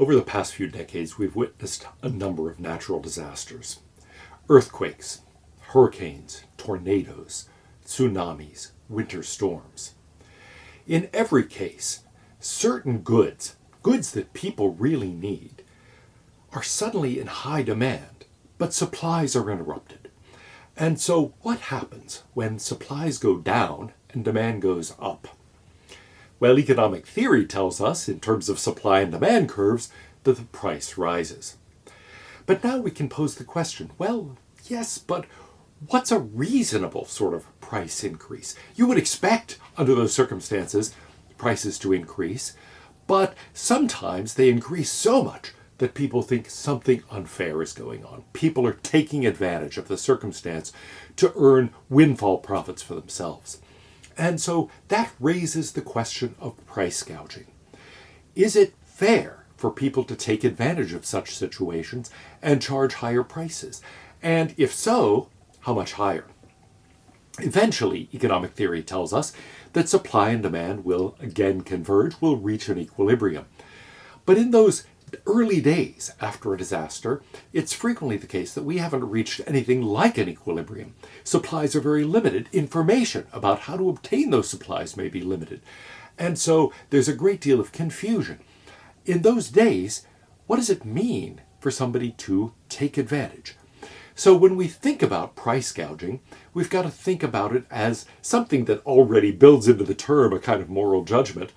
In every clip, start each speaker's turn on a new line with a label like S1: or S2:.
S1: Over the past few decades, we've witnessed a number of natural disasters. Earthquakes, hurricanes, tornadoes, tsunamis, winter storms. In every case, certain goods that people really need, are suddenly in high demand, but supplies are interrupted. And so what happens when supplies go down and demand goes up? Well, economic theory tells us, in terms of supply and demand curves, that the price rises. But now we can pose the question, well, yes, but what's a reasonable sort of price increase? You would expect, under those circumstances, prices to increase, but sometimes they increase so much that people think something unfair is going on. People are taking advantage of the circumstance to earn windfall profits for themselves. And so that raises the question of price gouging. Is it fair for people to take advantage of such situations and charge higher prices? And if so, how much higher? Eventually, economic theory tells us that supply and demand will again converge, will reach an equilibrium. But in those early days after a disaster, it's frequently the case that we haven't reached anything like an equilibrium. Supplies are very limited. Information about how to obtain those supplies may be limited. And so there's a great deal of confusion. In those days, what does it mean for somebody to take advantage? So when we think about price gouging, we've got to think about it as something that already builds into the term a kind of moral judgment.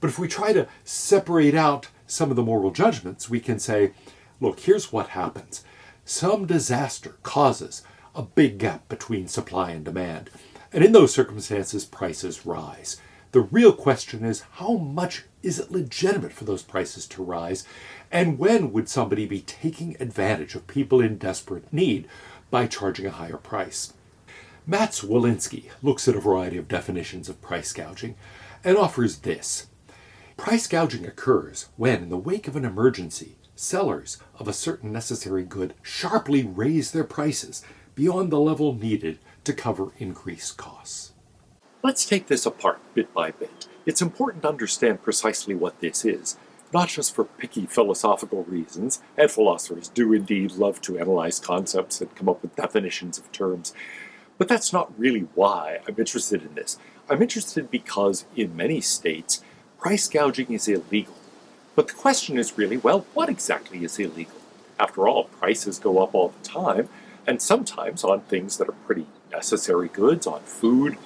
S1: But if we try to separate out some of the moral judgments, we can say, look, here's what happens. Some disaster causes a big gap between supply and demand. And in those circumstances, prices rise. The real question is, how much is it legitimate for those prices to rise? And when would somebody be taking advantage of people in desperate need by charging a higher price? Matt Zwolinski looks at a variety of definitions of price gouging and offers this. Price gouging occurs when, in the wake of an emergency, sellers of a certain necessary good sharply raise their prices beyond the level needed to cover increased costs. Let's take this apart bit by bit. It's important to understand precisely what this is, not just for picky philosophical reasons, and philosophers do indeed love to analyze concepts and come up with definitions of terms, but that's not really why I'm interested in this. I'm interested because in many states, price gouging is illegal. But the question is really, well, what exactly is illegal? After all, prices go up all the time, and sometimes on things that are pretty necessary goods, on food,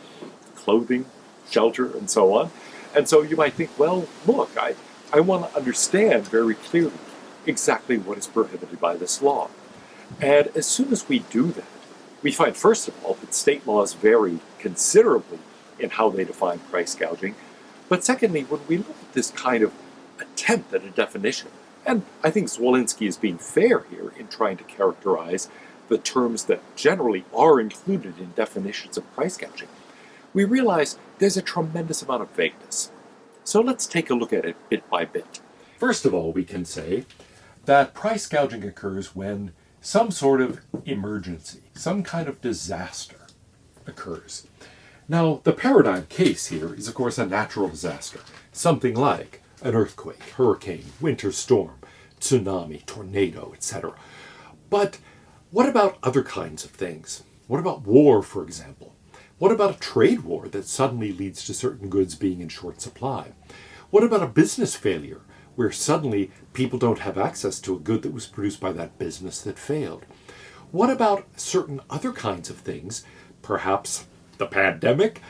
S1: clothing, shelter, and so on. And so you might think, well, look, I want to understand very clearly exactly what is prohibited by this law. And as soon as we do that, we find, first of all, that state laws vary considerably in how they define price gouging. But secondly, when we look at this kind of attempt at a definition, and I think Zwolinski is being fair here in trying to characterize the terms that generally are included in definitions of price gouging, we realize there's a tremendous amount of vagueness. So let's take a look at it bit by bit. First of all, we can say that price gouging occurs when some sort of emergency, some kind of disaster occurs. Now, the paradigm case here is, of course, a natural disaster, something like an earthquake, hurricane, winter storm, tsunami, tornado, etc. But what about other kinds of things? What about war, for example? What about a trade war that suddenly leads to certain goods being in short supply? What about a business failure where suddenly people don't have access to a good that was produced by that business that failed? What about certain other kinds of things, perhaps the pandemic,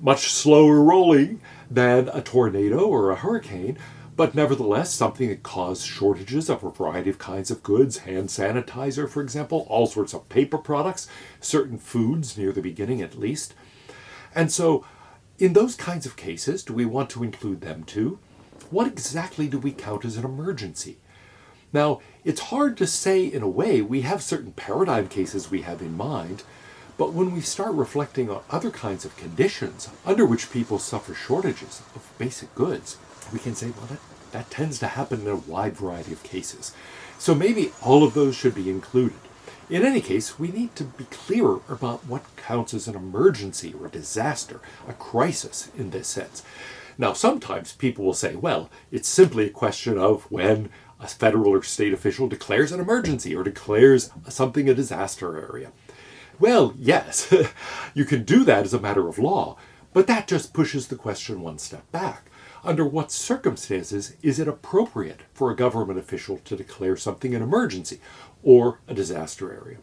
S1: much slower rolling than a tornado or a hurricane, but nevertheless something that caused shortages of a variety of kinds of goods, hand sanitizer, for example, all sorts of paper products, certain foods near the beginning at least. And so in those kinds of cases, do we want to include them too? What exactly do we count as an emergency? Now, it's hard to say in a way. We have certain paradigm cases we have in mind, but when we start reflecting on other kinds of conditions under which people suffer shortages of basic goods, we can say, well, that tends to happen in a wide variety of cases. So maybe all of those should be included. In any case, we need to be clearer about what counts as an emergency or a disaster, a crisis in this sense. Now, sometimes people will say, well, it's simply a question of when a federal or state official declares an emergency or declares something a disaster area. Well, yes, you can do that as a matter of law, but that just pushes the question one step back. Under what circumstances is it appropriate for a government official to declare something an emergency or a disaster area?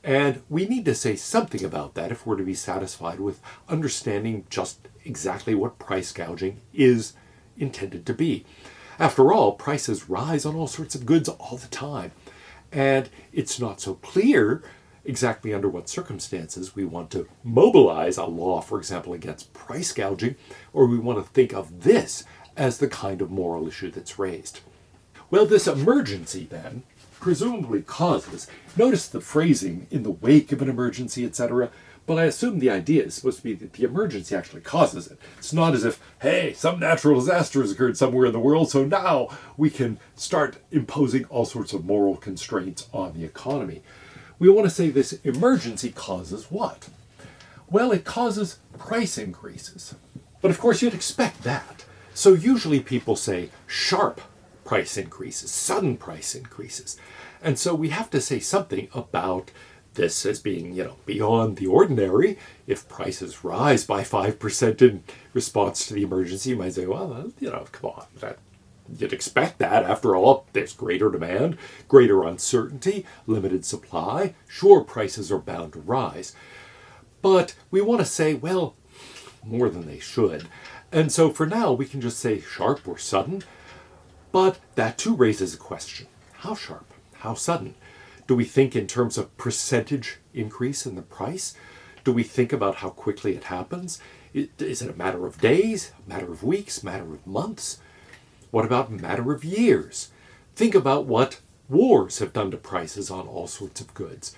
S1: And we need to say something about that if we're to be satisfied with understanding just exactly what price gouging is intended to be. After all, prices rise on all sorts of goods all the time, and it's not so clear exactly under what circumstances we want to mobilize a law, for example, against price gouging, or we want to think of this as the kind of moral issue that's raised. Well, this emergency then presumably causes, notice the phrasing, in the wake of an emergency, etc., but I assume the idea is supposed to be that the emergency actually causes it. It's not as if, hey, some natural disaster has occurred somewhere in the world, so now we can start imposing all sorts of moral constraints on the economy. We want to say this emergency causes what? Well, it causes price increases. But of course you'd expect that. So usually people say sharp price increases, sudden price increases. And so we have to say something about this as being, beyond the ordinary. If prices rise by 5% in response to the emergency, you might say, well, come on, you'd expect that. After all, there's greater demand, greater uncertainty, limited supply. Sure, prices are bound to rise. But we want to say, well, more than they should. And so for now, we can just say sharp or sudden. But that too raises a question. How sharp? How sudden? Do we think in terms of percentage increase in the price? Do we think about how quickly it happens? Is it a matter of days, a matter of weeks, a matter of months? What about a matter of years? Think about what wars have done to prices on all sorts of goods.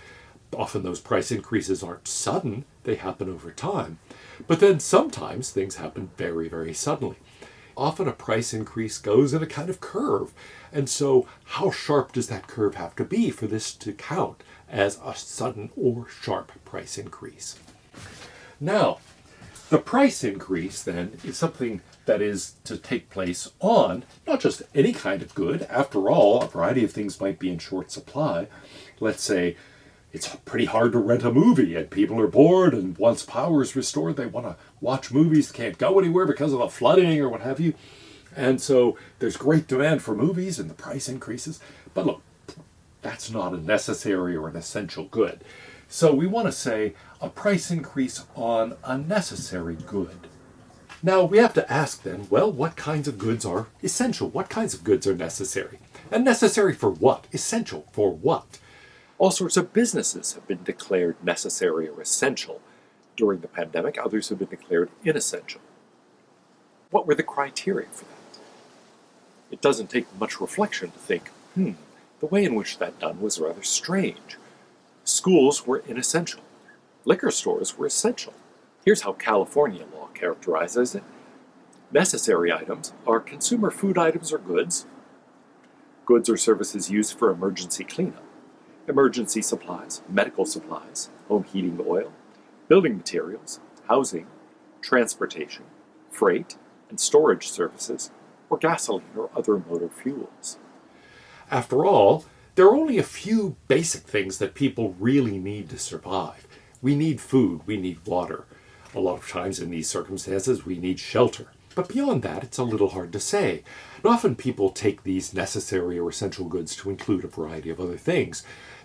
S1: Often those price increases aren't sudden, they happen over time. But then sometimes things happen very, very suddenly. Often a price increase goes in a kind of curve. And so how sharp does that curve have to be for this to count as a sudden or sharp price increase? Now, the price increase then is something that is to take place on not just any kind of good. After all, a variety of things might be in short supply. Let's say it's pretty hard to rent a movie and people are bored, and once power is restored, they want to watch movies, can't go anywhere because of the flooding or what have you. And so there's great demand for movies and the price increases. But look, that's not a necessary or an essential good. So we want to say a price increase on a necessary good. Now we have to ask then, well, what kinds of goods are essential? What kinds of goods are necessary? And necessary for what? Essential for what? All sorts of businesses have been declared necessary or essential during the pandemic. Others have been declared inessential. What were the criteria for that? It doesn't take much reflection to think, the way in which that done was rather strange. Schools were inessential. Liquor stores were essential. Here's how California law characterizes it. Necessary items are consumer food items or goods or services used for emergency cleanup, emergency supplies, medical supplies, home heating oil, building materials, housing, transportation, freight, and storage services, or gasoline or other motor fuels. After all, there are only a few basic things that people really need to survive. We need food, we need water. A lot of times in these circumstances, we need shelter. But beyond that, it's a little hard to say. And often people take these necessary or essential goods to include a variety of other things.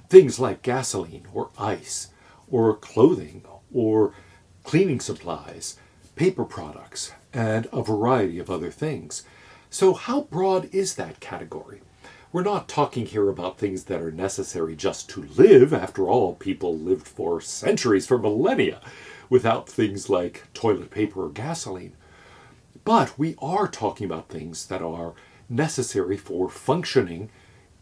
S1: Things like gasoline or ice or clothing or cleaning supplies, paper products, and a variety of other things. So how broad is that category? We're not talking here about things that are necessary just to live. After all, people lived for centuries, for millennia, without things like toilet paper or gasoline. But we are talking about things that are necessary for functioning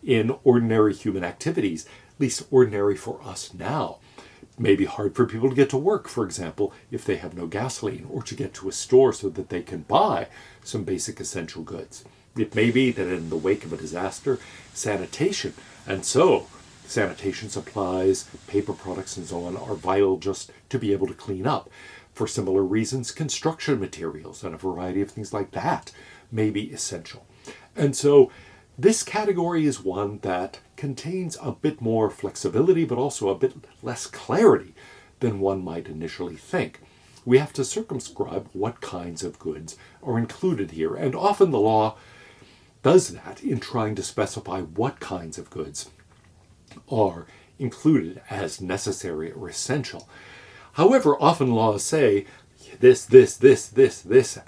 S1: in ordinary human activities, at least ordinary for us now. It may be hard for people to get to work, for example, if they have no gasoline, or to get to a store so that they can buy some basic essential goods. It may be that in the wake of a disaster, sanitation, and so sanitation supplies, paper products, and so on are vital just to be able to clean up. For similar reasons, construction materials and a variety of things like that may be essential. And so This category is one that contains a bit more flexibility, but also a bit less clarity than one might initially think. We have to circumscribe what kinds of goods are included here, and often the law does that in trying to specify what kinds of goods are included as necessary or essential. However, often laws say this,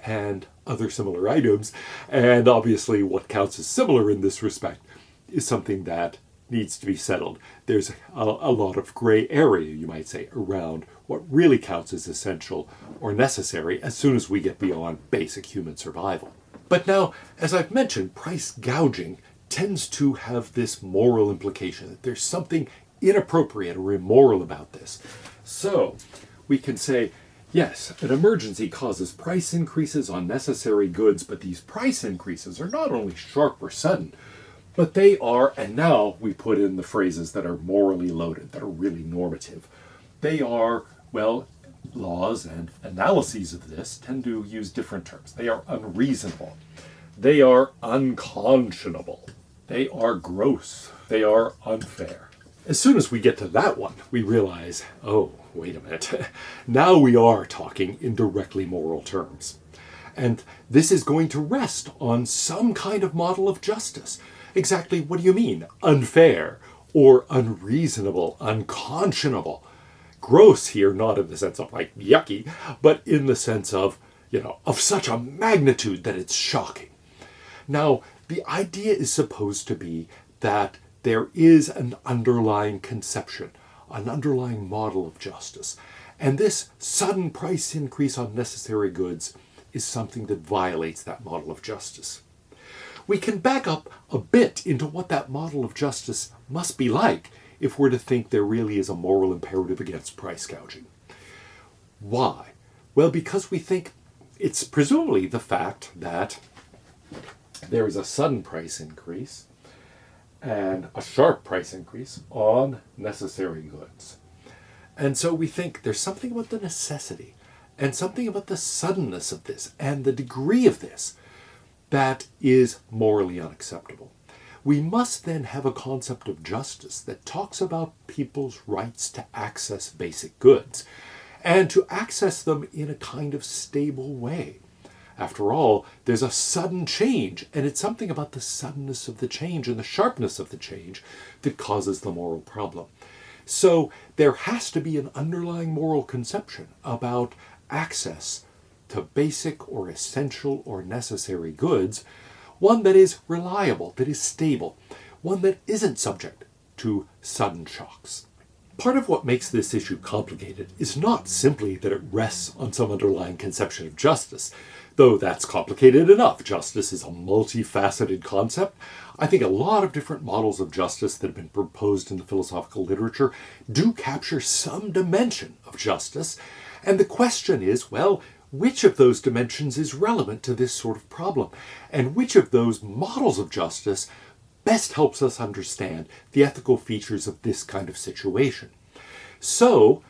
S1: and other similar items, and obviously what counts as similar in this respect is something that needs to be settled. There's a lot of gray area, you might say, around what really counts as essential or necessary as soon as we get beyond basic human survival. But now, as I've mentioned, price gouging tends to have this moral implication, that there's something inappropriate or immoral about this. So we can say, yes, an emergency causes price increases on necessary goods, but these price increases are not only sharp or sudden, but they are, and now we put in the phrases that are morally loaded, that are really normative. They are, well, laws and analyses of this tend to use different terms. They are unreasonable. They are unconscionable. They are gross. They are unfair. As soon as we get to that one, we realize, oh, wait a minute. Now we are talking in directly moral terms. And this is going to rest on some kind of model of justice. Exactly what do you mean? Unfair or unreasonable, unconscionable. Gross here, not in the sense of like yucky, but in the sense of, of such a magnitude that it's shocking. Now, the idea is supposed to be that there is an underlying conception, an underlying model of justice. And this sudden price increase on necessary goods is something that violates that model of justice. We can back up a bit into what that model of justice must be like if we're to think there really is a moral imperative against price gouging. Why? Well, because we think it's presumably the fact that there is a sudden price increase and a sharp price increase on necessary goods. And so we think there's something about the necessity and something about the suddenness of this and the degree of this that is morally unacceptable. We must then have a concept of justice that talks about people's rights to access basic goods and to access them in a kind of stable way. After all, there's a sudden change, and it's something about the suddenness of the change and the sharpness of the change that causes the moral problem. So there has to be an underlying moral conception about access to basic or essential or necessary goods, one that is reliable, that is stable, one that isn't subject to sudden shocks. Part of what makes this issue complicated is not simply that it rests on some underlying conception of justice, though that's complicated enough. Justice is a multifaceted concept. I think a lot of different models of justice that have been proposed in the philosophical literature do capture some dimension of justice, and the question is, well, which of those dimensions is relevant to this sort of problem, and which of those models of justice best helps us understand the ethical features of this kind of situation. So,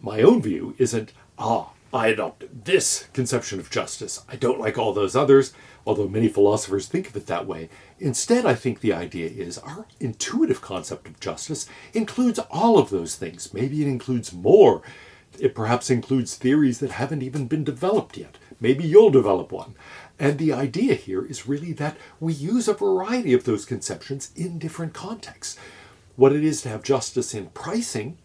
S1: my own view isn't, I adopt this conception of justice. I don't like all those others, although many philosophers think of it that way. Instead, I think the idea is our intuitive concept of justice includes all of those things. Maybe it includes more. It perhaps includes theories that haven't even been developed yet. Maybe you'll develop one. And the idea here is really that we use a variety of those conceptions in different contexts. What it is to have justice in pricing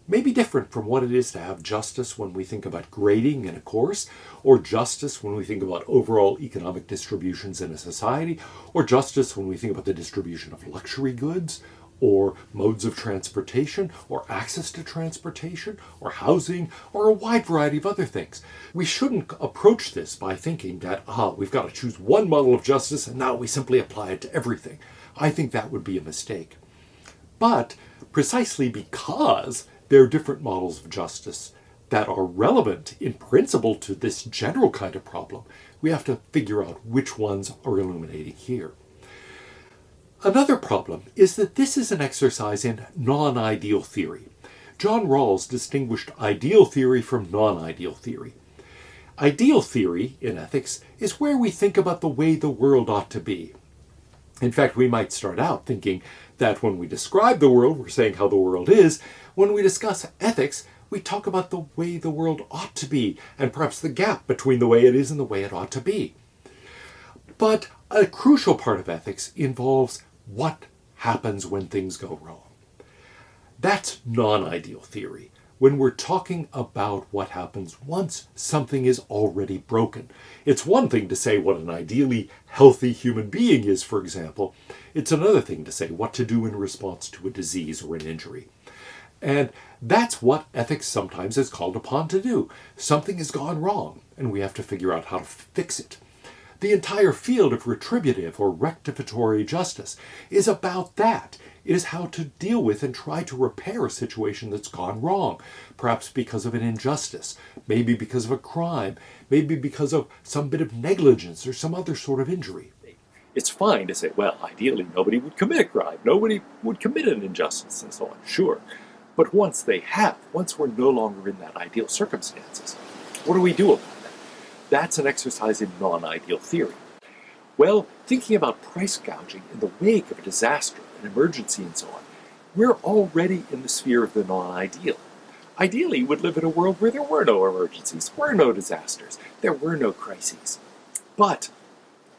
S1: may be different from what it is to have justice when we think about grading in a course, or justice when we think about overall economic distributions in a society, or justice when we think about the distribution of luxury goods, or modes of transportation, or access to transportation, or housing, or a wide variety of other things. We shouldn't approach this by thinking that, we've got to choose one model of justice and now we simply apply it to everything. I think that would be a mistake. But precisely because there are different models of justice that are relevant in principle to this general kind of problem, we have to figure out which ones are illuminating here. Another problem is that this is an exercise in non-ideal theory. John Rawls distinguished ideal theory from non-ideal theory. Ideal theory in ethics is where we think about the way the world ought to be. In fact, we might start out thinking that when we describe the world, we're saying how the world is. When we discuss ethics, we talk about the way the world ought to be, and perhaps the gap between the way it is and the way it ought to be. But a crucial part of ethics involves what happens when things go wrong. That's non-ideal theory, when we're talking about what happens once something is already broken. It's one thing to say what an ideally healthy human being is, for example. It's another thing to say what to do in response to a disease or an injury. And that's what ethics sometimes is called upon to do. Something has gone wrong, and we have to figure out how to fix it. The entire field of retributive or rectificatory justice is about that. It is how to deal with and try to repair a situation that's gone wrong, perhaps because of an injustice, maybe because of a crime, maybe because of some bit of negligence or some other sort of injury. It's fine to say, well, ideally nobody would commit a crime, nobody would commit an injustice and so on, sure. But once they have, once we're no longer in that ideal circumstances, what do we do about that? That's an exercise in non-ideal theory. Well, thinking about price gouging in the wake of a disaster, an emergency and so on, we're already in the sphere of the non-ideal. Ideally, we would live in a world where there were no emergencies, were no disasters, there were no crises. But,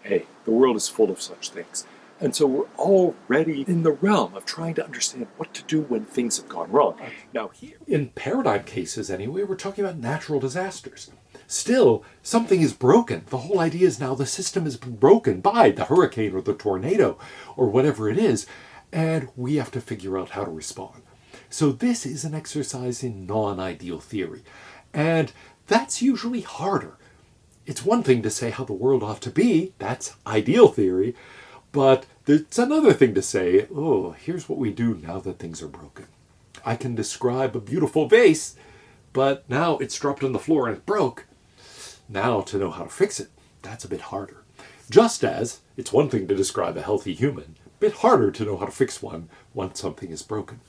S1: hey, the world is full of such things. And so we're already in the realm of trying to understand what to do when things have gone wrong. Now here, in paradigm cases anyway, we're talking about natural disasters. Still, something is broken. The whole idea is now the system is broken by the hurricane or the tornado or whatever it is, and we have to figure out how to respond. So this is an exercise in non-ideal theory, and that's usually harder. It's one thing to say how the world ought to be, that's ideal theory, but it's another thing to say, oh, here's what we do now that things are broken. I can describe a beautiful vase, but now it's dropped on the floor and it broke. Now to know how to fix it, that's a bit harder. Just as it's one thing to describe a healthy human, a bit harder to know how to fix one once something is broken.